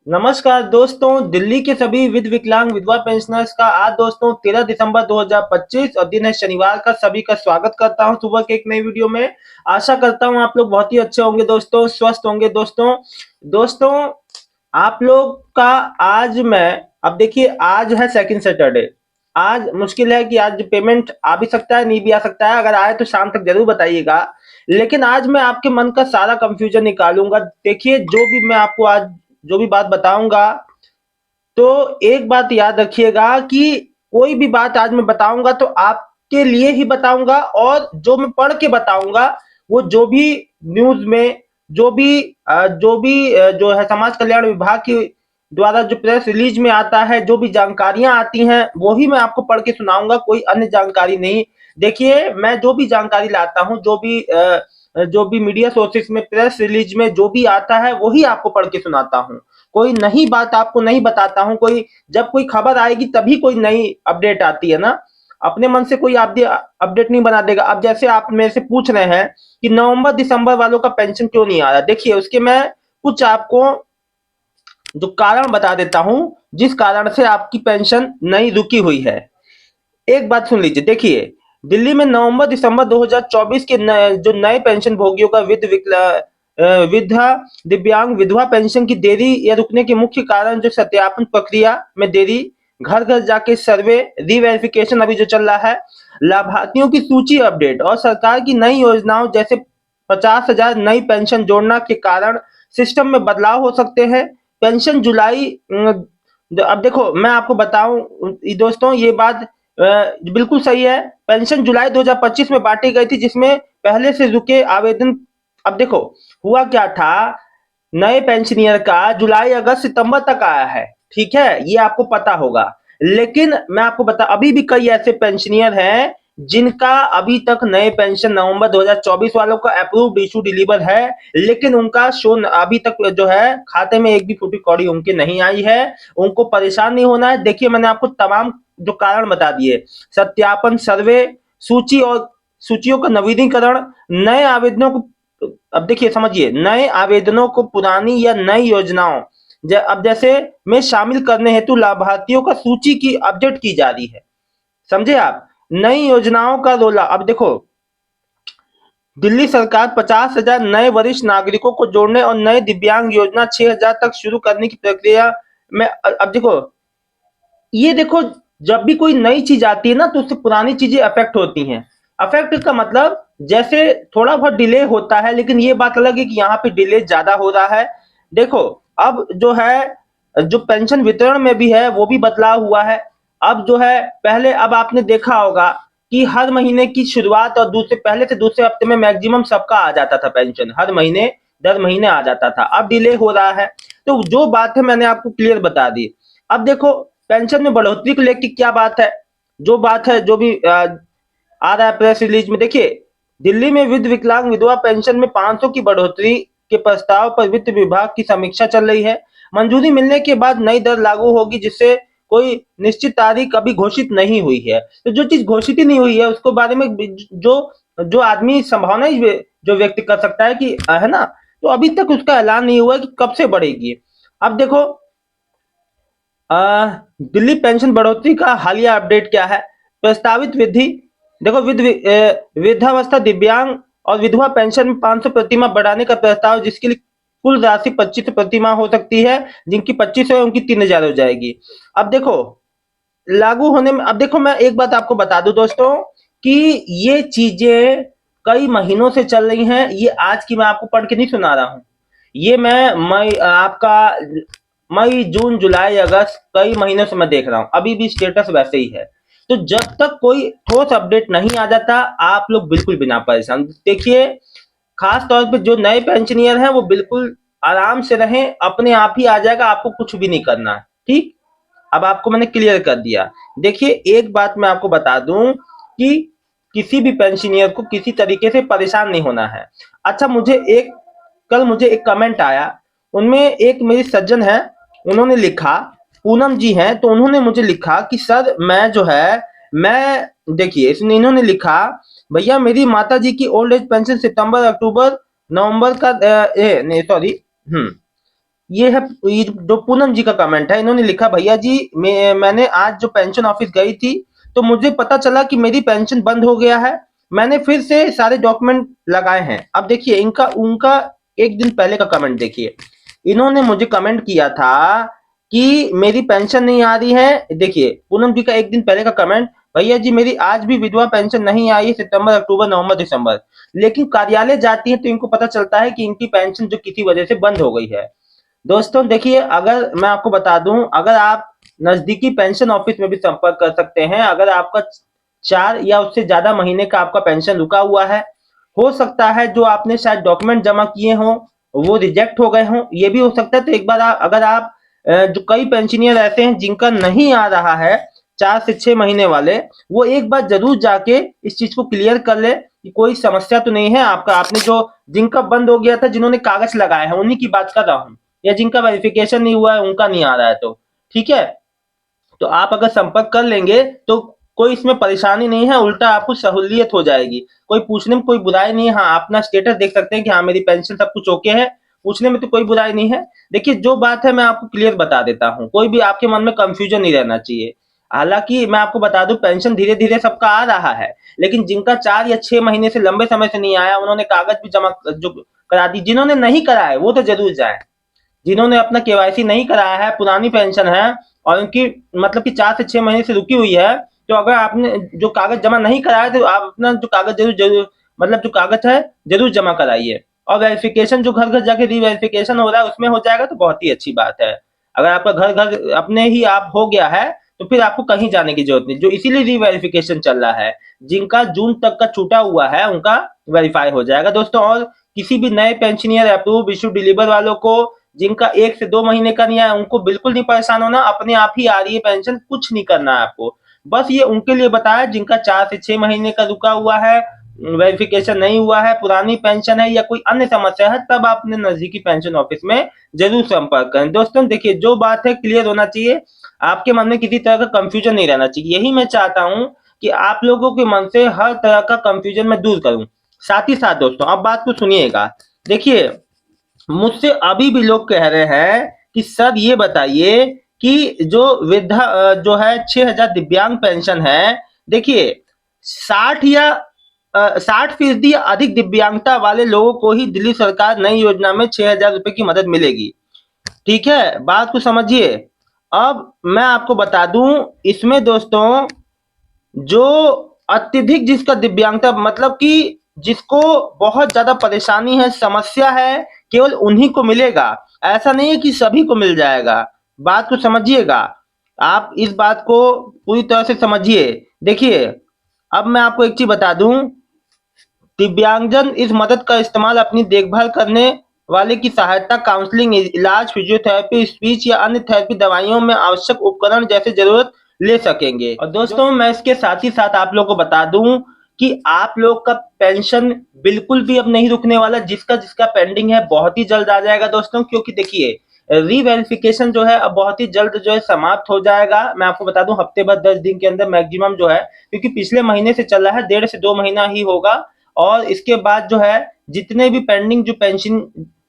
नमस्कार दोस्तों, दिल्ली के सभी विकलांग विधवा पेंशनर्स का आज दोस्तों 13 दिसंबर 2025 और दिन है शनिवार का सभी का स्वागत करता हूं सुबह के एक नई वीडियो में। आशा करता हूं आप लोग बहुत ही अच्छे होंगे दोस्तों, स्वस्थ होंगे दोस्तों। दोस्तों, आप लोग का आज मैं अब देखिए, आज है सेकंड सैटरडे। आज मुश्किल है कि आज पेमेंट आ भी सकता है, नहीं भी आ सकता है। अगर आए तो शाम तक जरूर बताइएगा। लेकिन आज मैं आपके मन का सारा कंफ्यूजन निकालूंगा। देखिए, जो भी मैं आपको आज जो भी बात बताऊंगा, तो एक बात याद रखिएगा कि कोई भी बात आज मैं बताऊंगा तो आपके लिए ही बताऊंगा, और जो मैं पढ़ के बताऊंगा वो जो भी न्यूज में जो है समाज कल्याण विभाग की द्वारा जो प्रेस रिलीज में आता है, जो भी जानकारियां आती हैं वो ही मैं आपको पढ़ के सुनाऊंगा, कोई अन्य जानकारी नहीं। देखिए, मैं जो भी जानकारी लाता हूं, जो भी मीडिया सोर्सेस में प्रेस रिलीज में जो भी आता है वही आपको पढ़ के सुनाता हूं। कोई नई बात आपको नहीं बताता हूं। कोई जब कोई खबर आएगी तभी कोई नई अपडेट आती है ना। अपने मन से कोई अपडेट नहीं बना देगा। अब जैसे आप मेरे से पूछ रहे हैं कि नवंबर दिसंबर वालों का पेंशन क्यों नहीं आ रहा, देखिए उसके मैं कुछ आपको जो कारण बता देता हूं, जिस कारण से आपकी पेंशन नहीं रुकी हुई है। एक बात सुन लीजिए। देखिए, दिल्ली में नवंबर दिसंबर 2024 के जो नए पेंशन भोगियों का विधा दिव्यांग विधवा पेंशन की देरी या रुकने के मुख्य कारण जो सत्यापन प्रक्रिया में देरी, घर घर जाके सर्वे, रीवेरिफिकेशन अभी जो चल रहा है, लाभार्थियों की सूची अपडेट और सरकार की नई योजनाओं जैसे 50,000 नई पेंशन जोड़ना के कारण सिस्टम में बदलाव हो सकते हैं। पेंशन जुलाई अब देखो मैं आपको बताऊं दोस्तों, ये बात बिल्कुल सही है। पेंशन जुलाई 2025 में बांटी गई थी, जिसमें पहले से रुके आवेदन। अब देखो, हुआ क्या था, नए पेंशनियर का जुलाई अगस्त सितंबर तक आया है, ठीक है, ये आपको पता होगा। लेकिन मैं आपको बता, अभी भी कई ऐसे पेंशनियर हैं जिनका अभी तक नए पेंशन नवंबर 2024 वालों का अप्रूव्ड इशू डिलीवर है, लेकिन उनका शो अभी तक जो है खाते में एक भी फूटी कौड़ी उनके नहीं आई है। उनको परेशान नहीं होना है। देखिए, मैंने आपको तमाम जो कारण बता दिए, सत्यापन, सर्वे, सूची और सूचियों का नवीनीकरण, नए आवेदनों को, अब देखिए समझिए, नए आवेदनों को पुरानी या नई योजनाओं अब जैसे में शामिल करने हेतु लाभार्थियों का सूची की अपडेट की जा रही है। समझे आप? नई योजनाओं का रोला, अब देखो, दिल्ली सरकार 50,000 नए वरिष्ठ नागरिकों को जोड़ने और नए दिव्यांग योजना 6,000 तक शुरू करने की प्रक्रिया में। अब देखो, ये देखो, जब भी कोई नई चीज आती है ना तो उससे पुरानी चीजें अफेक्ट होती हैं। अफेक्ट का मतलब जैसे थोड़ा बहुत डिले होता है, लेकिन ये बात अलग है कि यहाँ पे डिले ज्यादा हो रहा है। देखो, अब जो है, जो पेंशन वितरण में भी है वो भी बदलाव हुआ है। अब जो है, पहले अब आपने देखा होगा कि हर महीने की शुरुआत और दूसरे पहले से दूसरे हफ्ते में मैक्सिमम सबका आ जाता था पेंशन, हर महीने दर महीने आ जाता था। अब डिले हो रहा है। तो जो बात है मैंने आपको क्लियर बता दी। अब देखो, पेंशन में बढ़ोतरी को लेकर क्या बात है, जो बात है, जो भी आ रहा है प्रेस रिलीज में। देखिए, दिल्ली में विकलांग विधवा पेंशन में 500 की बढ़ोतरी के प्रस्ताव पर वित्त विभाग की समीक्षा चल रही है। मंजूरी मिलने के बाद नई दर लागू होगी, जिससे कोई निश्चित तारीख अभी घोषित नहीं हुई है। तो जो चीज घोषित ही नहीं हुई है उसको बारे में जो जो आदमी संभावना ही जो व्यक्त कर सकता है कि है ना, तो अभी तक उसका ऐलान नहीं हुआ है कि कब से बढ़ेगी। अब देखो, दिल्ली पेंशन बढ़ोतरी का हालिया अपडेट क्या है, प्रस्तावित वृद्धि। देखो, वृद्धावस्था, दिव्यांग और विधवा पेंशन में 500 प्रतिमाह बढ़ाने का प्रस्ताव, जिसके लिए कुल राशि 25 प्रतिमाह हो सकती है। जिनकी 25 है उनकी 3,000 हो जाएगी। अब देखो, लागू होने में, अब देखो मैं एक बात आपको बता दूं दोस्तों, कि ये चीजें कई महीनों से चल रही हैं। ये आज की मैं आपको पढ़ के नहीं सुना रहा हूं। ये मैं मई आपका मई जून जुलाई अगस्त कई महीनों से मैं देख रहा हूं, अभी भी स्टेटस वैसे ही है। तो जब तक कोई ठोस अपडेट नहीं आ जाता, आप लोग बिल्कुल बिना परेशान देखिए। खास तौर पे जो नए पेंशनियर हैं वो बिल्कुल आराम से रहें, अपने आप ही आ जाएगा, आपको कुछ भी नहीं करना है। ठीक, अब आपको मैंने क्लियर कर दिया। देखिए, एक बात मैं आपको बता दूं कि किसी भी पेंशनियर को किसी तरीके से परेशान नहीं होना है। अच्छा, कल मुझे एक कमेंट आया, उनमें एक मेरी सज्जन है, उन्होंने लिखा, पूनम जी हैं, तो उन्होंने मुझे लिखा कि सर मैं जो है, मैं देखिए इसने इन्होंने लिखा, भैया मेरी माता जी की ओल्ड एज पेंशन सितंबर अक्टूबर नवंबर का नहीं सॉरी, ये है, ये जो पूनम जी का कमेंट है, इन्होंने लिखा, भैया जी मैंने आज जो पेंशन ऑफिस गई थी तो मुझे पता चला कि मेरी पेंशन बंद हो गया है। मैंने फिर से सारे डॉक्यूमेंट लगाए हैं। अब देखिए इनका उनका एक दिन पहले का कमेंट देखिए। इन्होंने मुझे कमेंट किया था कि मेरी पेंशन नहीं आ रही है। देखिए पूनम जी का एक दिन पहले का कमेंट, भैया जी मेरी आज भी विधवा पेंशन नहीं आई है, सितंबर अक्टूबर नवंबर दिसंबर। लेकिन कार्यालय जाती है तो इनको पता चलता है कि इनकी पेंशन जो किसी वजह से बंद हो गई है। दोस्तों देखिए, अगर मैं आपको बता दूं, अगर आप नजदीकी पेंशन ऑफिस में भी संपर्क कर सकते हैं। अगर आपका 4 या उससे ज्यादा महीने का आपका पेंशन रुका हुआ है, हो सकता है जो आपने शायद डॉक्यूमेंट जमा किए हों वो रिजेक्ट हो गए हों, ये भी हो सकता है। तो एक बार अगर आप जो कई पेंशनियर ऐसे हैं जिनका नहीं आ रहा है 4 से 6 महीने वाले, वो एक बार जरूर जाके इस चीज को क्लियर कर ले कि कोई समस्या तो नहीं है आपका। आपने जो जिनका बंद हो गया था, जिन्होंने कागज लगाए हैं, उन्हीं की बात कर रहा हूं, या जिनका वेरिफिकेशन नहीं हुआ है उनका नहीं आ रहा है, तो ठीक है। तो आप अगर संपर्क कर लेंगे तो कोई इसमें परेशानी नहीं है, उल्टा आपको सहूलियत हो जाएगी। कोई पूछने में कोई बुराई नहीं है। हाँ, अपना स्टेटस देख सकते हैं कि हाँ मेरी पेंशन सब कुछ ओके है, पूछने में तो कोई बुराई नहीं है। देखिए जो बात है मैं आपको क्लियर बता देता हूँ, कोई भी आपके मन में कंफ्यूजन नहीं रहना चाहिए। हालांकि मैं आपको बता दूं, पेंशन धीरे धीरे सबका आ रहा है, लेकिन जिनका 4 या 6 महीने से लंबे समय से नहीं आया, उन्होंने कागज भी जमा जो करा दी। जिन्होंने नहीं कराया वो तो जरूर जाए। जिन्होंने अपना केवाईसी नहीं कराया है, पुरानी पेंशन है और उनकी मतलब कि 4 से 6 महीने से रुकी हुई है, तो अगर आपने जो कागज जमा नहीं कराया तो आप अपना जो कागज जरूर जरूर मतलब जो कागज है जरूर जमा कराइए। और वेरिफिकेशन जो घर घर जाके री वेरिफिकेशन हो रहा है उसमें हो जाएगा तो बहुत ही अच्छी बात है। अगर आपका घर घर अपने ही आप हो गया है तो फिर आपको कहीं जाने की जरूरत नहीं। जो इसीलिए री वेरिफिकेशन चल रहा है, जिनका जून तक का छूटा हुआ है उनका वेरीफाई हो जाएगा दोस्तों। और किसी भी नए पेंशनियर अप्रूव इशू डिलीवर वालों को जिनका 1 से 2 महीने का नहीं आया, उनको बिल्कुल नहीं परेशान होना। अपने आप ही आ रही है पेंशन, कुछ नहीं करना है आपको। बस ये उनके लिए बताया जिनका 4 से 6 महीने का रुका हुआ है, वेरिफिकेशन नहीं हुआ है, पुरानी पेंशन है या कोई अन्य समस्या है, तब आप अपने नजदीकी पेंशन ऑफिस में जरूर संपर्क करें। दोस्तों देखिए जो बात है क्लियर होना चाहिए, आपके मन में किसी तरह का कंफ्यूजन नहीं रहना चाहिए। यही मैं चाहता हूँ कि आप लोगों के मन से हर तरह का कंफ्यूजन मैं दूर करूं। साथ ही साथ दोस्तों अब बात को सुनिएगा। देखिए मुझसे अभी भी लोग कह रहे हैं कि सर ये बताइए कि जो वृद्धा जो है 6,000 दिव्यांग पेंशन है, देखिए 60 या 60% या अधिक दिव्यांगता वाले लोगों को ही दिल्ली सरकार नई योजना में 6,000 रुपए की मदद मिलेगी। ठीक है, बात को समझिए। अब मैं आपको बता दूं, इसमें दोस्तों जो अत्यधिक जिसका दिव्यांगता मतलब कि जिसको बहुत ज्यादा परेशानी है, समस्या है, केवल उन्हीं को मिलेगा। ऐसा नहीं है कि सभी को मिल जाएगा। बात को समझिएगा, आप इस बात को पूरी तरह से समझिए। देखिए अब मैं आपको एक चीज बता दूं, दिव्यांगजन इस मदद का इस्तेमाल अपनी देखभाल करने वाले की सहायता, काउंसलिंग, इलाज, फिजियोथेरेपी, स्पीच या अन्य थेरेपी दवाइयों में आवश्यक उपकरण जैसे जरूरत ले सकेंगे। और दोस्तों मैं इसके साथ ही साथ आप लोगों को बता दूं कि आप लोग का पेंशन बिल्कुल भी अब नहीं रुकने वाला। जिसका जिसका पेंडिंग है बहुत ही जल्द आ जाएगा दोस्तों, क्योंकि देखिए रीवेरिफिकेशन जो है अब बहुत ही जल्द जो है समाप्त हो जाएगा। मैं आपको बता दूं हफ्ते भर 10 दिन के अंदर मैक्सिमम जो है, क्योंकि पिछले महीने से चल रहा है, 1.5 से 2 महीना ही होगा। और इसके बाद जो है जितने भी पेंडिंग जो पेंशन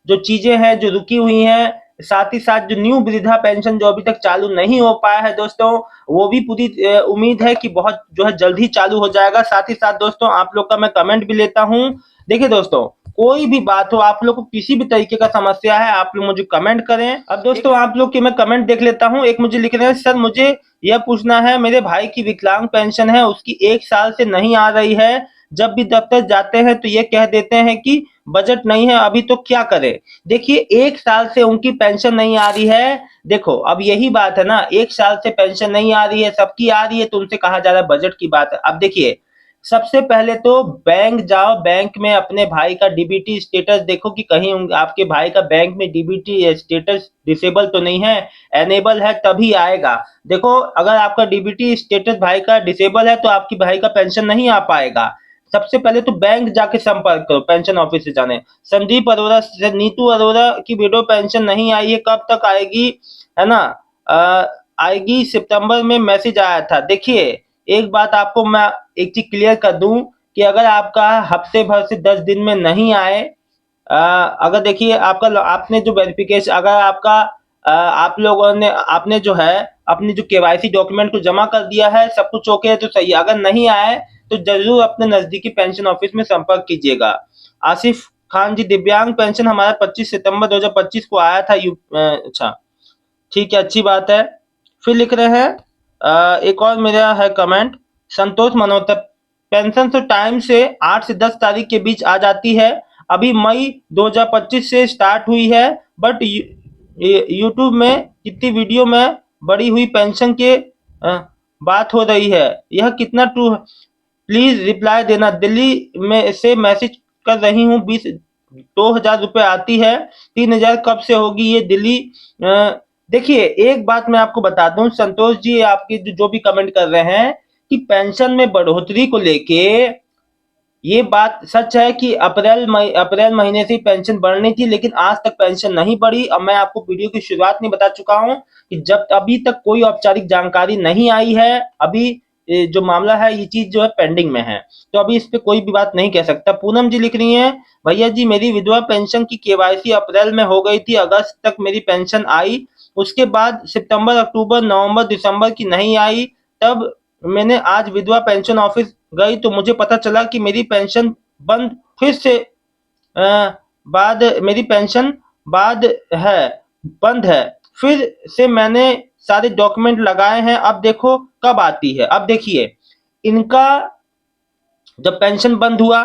जो चीजें हैं जो रुकी हुई हैं, साथ ही साथ जो न्यू वृद्धा पेंशन जो अभी तक चालू नहीं हो पाया है दोस्तों, वो भी पूरी उम्मीद है कि बहुत जो है जल्द ही चालू हो जाएगा। साथ ही साथ दोस्तों आप लोग का मैं कमेंट भी लेता हूँ। देखिए दोस्तों कोई भी बात हो, आप लोग को किसी भी तरीके का समस्या है, आप लोग मुझे कमेंट करें। अब दोस्तों आप लोग के मैं कमेंट देख लेता हूँ। एक मुझे लिख रहे हैं, सर मुझे यह पूछना है, मेरे भाई की विकलांग पेंशन है, उसकी 1 साल से नहीं आ रही है। जब भी दफ्तर जाते हैं तो ये कह देते हैं कि बजट नहीं है अभी, तो क्या करें। देखिए 1 साल से उनकी पेंशन नहीं आ रही है। देखो अब यही बात है ना, 1 साल से पेंशन नहीं आ रही है, सबकी आ रही है, तो उनसे कहा जा रहा है बजट की बात है। अब देखिए सबसे पहले तो बैंक जाओ, बैंक में अपने भाई का डीबीटी स्टेटस देखो कि कहीं आपके भाई का बैंक में डीबीटी स्टेटस डिसेबल तो नहीं है, एनेबल है तभी आएगा। देखो अगर आपका डीबीटी स्टेटस भाई का डिसेबल है तो आपकी भाई का पेंशन नहीं आ पाएगा। सबसे पहले तो बैंक जाके संपर्क करो, पेंशन ऑफिस से जाने। संदीप अरोरा से नीतू अरोरा की विडो पेंशन नहीं आई है, कब तक आएगी, है ना। आएगी, सितंबर में मैसेज आया था। देखिए एक बात आपको मैं एक चीज क्लियर कर दूं कि अगर आपका हफ्ते भर से 10 दिन में नहीं आए, अगर देखिए आपका आपने जो वेरिफिकेशन अगर आपका आप लोगों ने आपने जो है अपनी जो केवाईसी डॉक्यूमेंट को जमा कर दिया है, सब कुछ ओके है तो सही है। अगर नहीं आए तो जरूर अपने नजदीकी पेंशन ऑफिस में संपर्क कीजिएगा। आसिफ खान जी, दिव्यांग पेंशन हमारा 25 सितंबर 2025 को आया था। अच्छा, ठीक है, अच्छी बात है। फिर लिख रहे हैं एक और मेरा है कमेंट, संतोष मल्होत्रा, पेंशन तो टाइम से 8 से 10 तारीख के बीच आ जाती है। अभी मई 2025 से स्टार्ट हुई है, बट यूट्यूब में कितनी वीडियो में बड़ी हुई पेंशन के बात हो रही है, यह कितना ट्रू है? प्लीज रिप्लाई देना। दिल्ली में से मैसेज कर रही हूँ, 20,000 रुपए आती है, 3,000 कब से होगी ये दिल्ली? देखिए, एक बात मैं आपको बता दूं संतोष जी, आपके जो भी कमेंट कर रहे हैं कि पेंशन में बढ़ोतरी को लेके, ये बात सच है कि अप्रैल महीने से पेंशन बढ़नी थी, लेकिन आज तक पेंशन नहीं बढ़ी। अब मैं आपको वीडियो की शुरुआत में बता चुका हूं कि जब अभी तक कोई औपचारिक जानकारी नहीं आई है, अभी जो मामला है ये चीज जो है पेंडिंग में है, तो अभी इस पे कोई भी बात नहीं कह सकता। पूनम जी लिख रही हैं, भैया जी मेरी विधवा पेंशन की केवाईसी अप्रैल में हो गई थी, अगस्त तक मेरी पेंशन आई, उसके बाद सितंबर, अक्टूबर, नवंबर, दिसंबर की नहीं आई। तब मैंने आज विधवा पेंशन ऑफिस गई तो मुझे पता चला कि मेरी पेंशन बंद फिर से बाद मेरी पेंशन बाद है बंद है। फिर से मैंने सारे डॉक्यूमेंट लगाए हैं, अब देखो कब आती है। अब देखिए, इनका जब पेंशन बंद हुआ,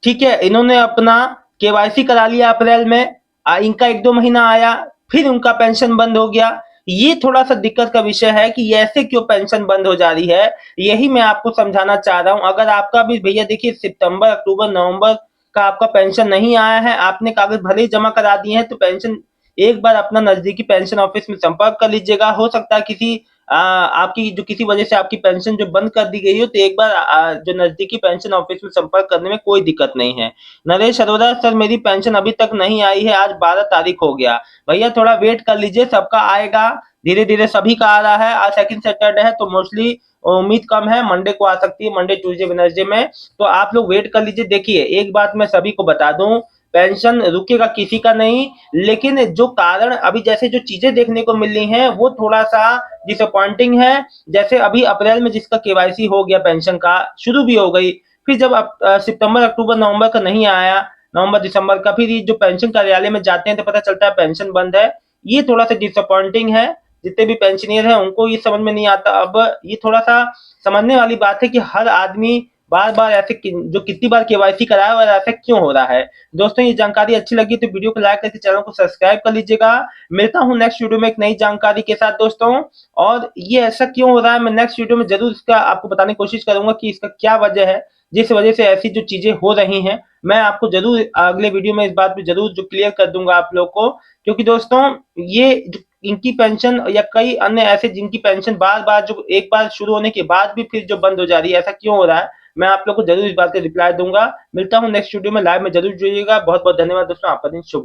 ठीक है, इन्होंने अपना केवाईसी करा लिया अप्रैल में, इनका 1-2 महीना आया, फिर उनका पेंशन बंद हो गया। ये थोड़ा सा दिक्कत का विषय है कि ये ऐसे क्यों पेंशन बंद हो जा रही है, यही मैं आपको समझाना चाह रहा हूं। अगर आपका भी भैया देखिए सितंबर, अक्टूबर, नवंबर का आपका पेंशन नहीं आया है, आपने कागज भले ही जमा करा दिए हैं, तो पेंशन एक बार अपना नजदीकी पेंशन ऑफिस में संपर्क कर लीजिएगा। हो सकता है किसी आपकी जो किसी वजह से आपकी पेंशन जो बंद कर दी गई हो, तो एक बार जो नजदीकी पेंशन ऑफिस में संपर्क करने में कोई दिक्कत नहीं है। नरेश अरोड़ा, सर मेरी पेंशन अभी तक नहीं आई है, आज 12 तारीख हो गया। भैया थोड़ा वेट कर लीजिए, सबका आएगा, धीरे धीरे सभी का आ रहा है। आज सेकंड सैटरडे है तो मोस्टली उम्मीद कम है, मंडे को आ सकती है, मंडे, ट्यूसडे, वेडनेसडे में। तो आप लोग वेट कर लीजिए। देखिए, एक बात मैं सभी को बता दूं, पेंशन रुकेगा किसी का नहीं, लेकिन जो कारण अभी जैसे जो चीजें देखने को मिल रही हैं वो थोड़ा सा डिसअपॉइंटिंग है। जैसे अभी अप्रैल में जिसका केवाईसी हो गया, पेंशन का शुरू भी हो गई, फिर जब सितंबर, अक्टूबर, नवंबर का नहीं आया, नवंबर, दिसंबर का, फिर ये जो पेंशन कार्यालय में जाते हैं तो पता चलता है पेंशन बंद है। ये थोड़ा सा डिसअपॉइंटिंग है। जितने भी पेंशनियर हैं उनको ये समझ में नहीं आता। अब ये थोड़ा सा समझने वाली बात है कि हर आदमी बार बार ऐसे जो कितनी बार केवाईसी कराया और ऐसा क्यों हो रहा है। दोस्तों, ये जानकारी अच्छी लगी तो वीडियो को लाइक करके चैनल को सब्सक्राइब कर लीजिएगा। मिलता हूं नेक्स्ट वीडियो में एक नई जानकारी के साथ दोस्तों। और ये ऐसा क्यों हो रहा है, मैं नेक्स्ट वीडियो में जरूर इसका आपको बताने की कोशिश करूंगा कि इसका क्या वजह है, जिस वजह से ऐसी जो चीजें हो रही हैं। मैं आपको जरूर अगले वीडियो में इस बात पे जरूर जो क्लियर कर दूंगा आप लोग को। क्योंकि दोस्तों, ये जो इनकी पेंशन या कई अन्य ऐसे जिनकी पेंशन बार बार जो एक बार शुरू होने के बाद भी फिर जो बंद हो जा रही है, ऐसा क्यों हो रहा है, मैं आप लोग को जरूर इस बात का रिप्लाई दूंगा। मिलता हूं नेक्स्ट वीडियो में, लाइव में जरूर जुड़िएगा। बहुत बहुत धन्यवाद दोस्तों, आपका दिन शुभ हो।